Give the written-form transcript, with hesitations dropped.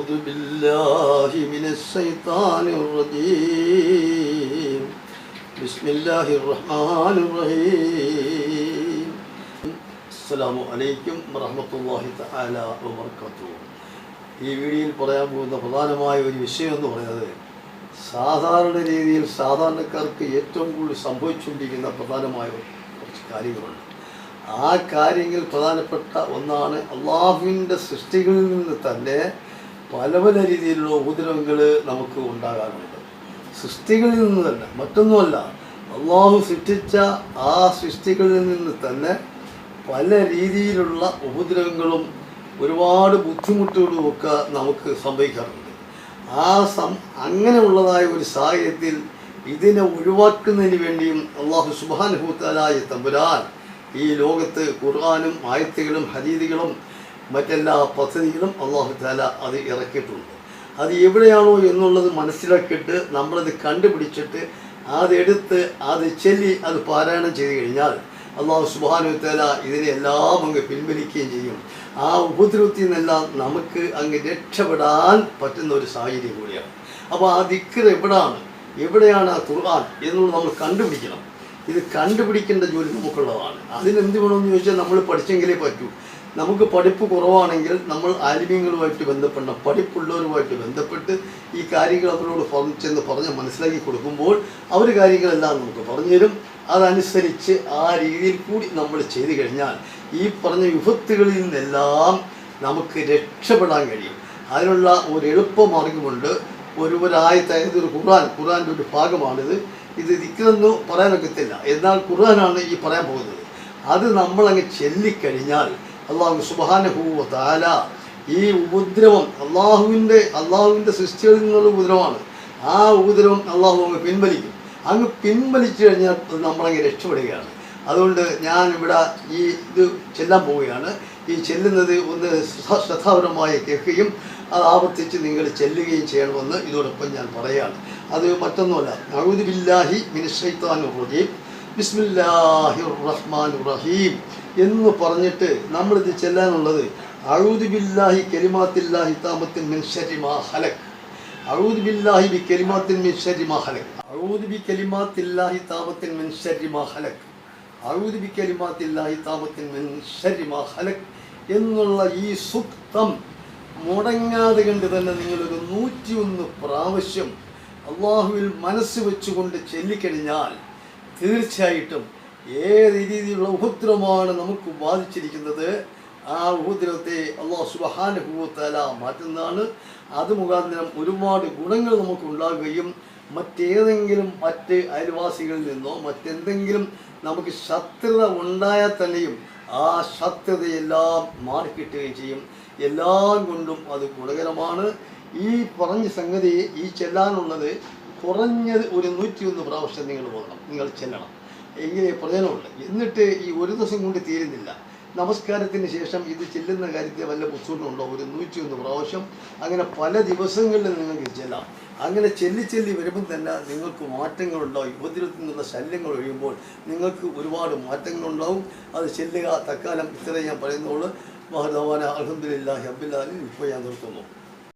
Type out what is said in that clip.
أعوذ بالله من الشيطان الرجيم بسم الله الرحمن الرحيم السلام عليكم ورحمة الله تعالى وبركاته. ഈ വീഡിയോയിൽ പറയാൻ പോകുന്ന പ്രധാനമായ ഒരു വിഷയം എന്ന് പറയുന്നത് സാധാരണ രീതിയിൽ സാധാരണക്കാർക്ക് ഏറ്റവും കൂടുതൽ സംഭവിച്ചുകൊണ്ടിരിക്കുന്ന പ്രധാനമായ കുറച്ച് കാര്യങ്ങളുണ്ട്. ആ കാര്യങ്ങൾ പ്രധാനപ്പെട്ട ഒന്നാണ് അള്ളാഹുവിൻ്റെ സൃഷ്ടികളിൽ നിന്ന് തന്നെ പല പല രീതിയിലുള്ള ഉപദ്രവങ്ങൾ നമുക്ക് ഉണ്ടാകാറുണ്ട്. സൃഷ്ടികളിൽ നിന്ന് തന്നെ, മറ്റൊന്നുമല്ല, അള്ളാഹു സൃഷ്ടിച്ച ആ സൃഷ്ടികളിൽ നിന്ന് തന്നെ പല രീതിയിലുള്ള ഉപദ്രവങ്ങളും ഒരുപാട് ബുദ്ധിമുട്ടുകളും ഒക്കെ നമുക്ക് സംഭവിക്കാറുണ്ട്. അങ്ങനെയുള്ളതായ ഒരു സാഹചര്യത്തിൽ ഇതിനെ ഒഴിവാക്കുന്നതിന് വേണ്ടിയും അള്ളാഹു സുബ്ഹാനഹു വ തആല തമ്പുരാൻ ഈ ലോകത്ത് ഖുർആനും ആയത്തുകളും ഹദീസുകളും മറ്റെല്ലാ പദ്ധതികളും അള്ളാഹു തആല അത് ഇറക്കിയിട്ടുണ്ട്. അത് എവിടെയാണോ എന്നുള്ളത് മനസ്സിലാക്കിയിട്ട് നമ്മളത് കണ്ടുപിടിച്ചിട്ട് അതെടുത്ത് അത് ചൊല്ലി അത് പാരായണം ചെയ്ത് കഴിഞ്ഞാൽ അള്ളാഹു സുബ്ഹാനഹു വ തആല ഇതിനെ എല്ലാം അങ്ങ് പിൻവലിക്കുകയും ചെയ്യും. ആ ഉപദ്രവത്തിൽ നിന്നെല്ലാം നമുക്ക് അങ്ങ് രക്ഷപ്പെടാൻ പറ്റുന്ന ഒരു സാഹചര്യം കൂടിയാണ്. അപ്പോൾ ആ ദിക്ർ എവിടെയാണ് ആ ഖുർആൻ എന്നുള്ളത് നമ്മൾ കണ്ടുപിടിക്കണം. ഇത് കണ്ടുപിടിക്കേണ്ട ജോലി നമുക്കുള്ളതാണ്. അതിനെന്ത് വേണമെന്ന് ചോദിച്ചാൽ നമ്മൾ പഠിച്ചെങ്കിലേ പറ്റൂ. നമുക്ക് പഠിപ്പ് കുറവാണെങ്കിൽ നമ്മൾ ആലിമീങ്ങളുമായിട്ട് ബന്ധപ്പെടണം. പഠിപ്പുള്ളവരുമായിട്ട് ബന്ധപ്പെട്ട് ഈ കാര്യങ്ങൾ അവരോട് ചെന്ന് പറഞ്ഞ് മനസ്സിലാക്കി കൊടുക്കുമ്പോൾ അവർ കാര്യങ്ങളെല്ലാം നമുക്ക് പറഞ്ഞു തരും. അതനുസരിച്ച് ആ രീതിയിൽ കൂടി നമ്മൾ ചെയ്തു കഴിഞ്ഞാൽ ഈ പറഞ്ഞ വിപത്തുകളിൽ നിന്നെല്ലാം നമുക്ക് രക്ഷപ്പെടാൻ കഴിയും. അതിനുള്ള ഒരു എളുപ്പമാർഗമുണ്ട്. ഒരായത്തായത് ഒരു ഖുർആൻ്റെ ഒരു ഭാഗമാണിത്. ഇത് ദിക്റെന്ന് പറയാനൊക്കത്തില്ല, എന്നാൽ ഖുർആനാണ് ഈ പറയാൻ പോകുന്നത്. അത് നമ്മളങ്ങ് ചൊല്ലിക്കഴിഞ്ഞാൽ അള്ളാഹു സുബ്ഹാനഹു വ തആല ഈ ഉപദ്രവം അള്ളാഹുവിൻ്റെ സൃഷ്ടികളിൽ നിന്നുള്ള ഉപദ്രവമാണ്. ആ ഉപദ്രവം അള്ളാഹു അങ്ങ് പിൻവലിച്ചു കഴിഞ്ഞാൽ നമ്മളങ്ങ് രക്ഷപ്പെടുകയാണ്. അതുകൊണ്ട് ഞാൻ ഇവിടെ ഇത് ചെല്ലാൻ പോവുകയാണ്. ഈ ചെല്ലുന്നത് ഒന്ന് ശ്രദ്ധാപരമായി കേൾക്കുകയും അത് ആവർത്തിച്ച് നിങ്ങൾ ചെല്ലുകയും ചെയ്യണമെന്ന് ഇതോടൊപ്പം ഞാൻ പറയുകയാണ്. അത് മറ്റൊന്നുമല്ല, അഊദു ബില്ലാഹി മിനശ് ശൈത്വാനിർ റജീം ബിസ്മില്ലാഹിർ റഹ്മാനിർ റഹീം എന്ന് പറഞ്ഞിട്ട് നമ്മളിത് ചെല്ലാനുള്ളത് അഊദു ബില്ലാഹി കലിമാത്തില്ലാഹി താമത്തിൻ മിൻ ശർരി മാ ഖലഖ്. അഊദു ബില്ലാഹി ബികലിമാത്തിൻ മിൻ ശർരി മാ ഖലഖ്. അഊദു ബികലിമാത്തില്ലാഹി താമത്തിൻ മിൻ ശർരി മാ ഖലഖ്. അഊദു ബികലിമാത്തില്ലാഹി താമത്തിൻ മിൻ ശർരി മാ ഖലഖ് എന്നുള്ള ഈ സൂക്തം മുടങ്ങാതെ കണ്ട് തന്നെ നിങ്ങളൊരു 101 പ്രാവശ്യം അള്ളാഹുവിൽ മനസ്സ് വെച്ചുകൊണ്ട് ചൊല്ലിക്കഴിഞ്ഞാൽ തീർച്ചയായിട്ടും ഏത് രീതിയിലുള്ള ഉപദ്രവമാണ് നമുക്ക് ബാധിച്ചിരിക്കുന്നത് ആ ഉപദ്രവത്തെ അള്ളാഹു സുബ്ഹാനഹു വ തആല മാറ്റുന്നതാണ്. അത് മുഖാന്തരം ഒരുപാട് ഗുണങ്ങൾ നമുക്ക് ഉണ്ടാകുകയും മറ്റ് അയൽവാസികളിൽ നിന്നോ മറ്റെന്തെങ്കിലും നമുക്ക് ശത്രുത ഉണ്ടായാൽ തന്നെയും ആ ശത്രുതയെല്ലാം മാറിക്കിട്ടുകയും ചെയ്യും. എല്ലാം കൊണ്ടും അത് ഗുണകരമാണ്. ഈ പറഞ്ഞ സംഗതി ഈ ചെല്ലാനുള്ളത് കുറഞ്ഞത് ഒരു 101 പ്രാവശ്യം നിങ്ങൾ ചെല്ലണം. എങ്കിലേ പ്രയോജനമുണ്ട്. എന്നിട്ട് ഈ ഒരു ദിവസം കൊണ്ട് തീരുന്നില്ല. നമസ്കാരത്തിന് ശേഷം ഇത് ചെല്ലുന്ന കാര്യത്തിൽ വല്ല ബുദ്ധിമുട്ടുണ്ടോ? ഒരു 101 പ്രാവശ്യം അങ്ങനെ പല ദിവസങ്ങളിൽ നിങ്ങൾക്ക് ചെല്ലാം. അങ്ങനെ ചെല്ലി വരുമ്പം തന്നെ നിങ്ങൾക്ക് മാറ്റങ്ങളുണ്ടാവും. ഉപദ്രവത്തിൽ നിന്നുള്ള ശല്യങ്ങൾ ഒഴിയുമ്പോൾ നിങ്ങൾക്ക് ഒരുപാട് മാറ്റങ്ങളുണ്ടാവും. അത് ചെല്ലുക. തൽക്കാലം ഇത്രയും ഞാൻ പറയുന്നുള്ളൂ. അൽഹംദുലില്ലാഹി റബ്ബിൽ ആലമീൻ. ഇപ്പോൾ ഞാൻ നിർത്തുന്നു.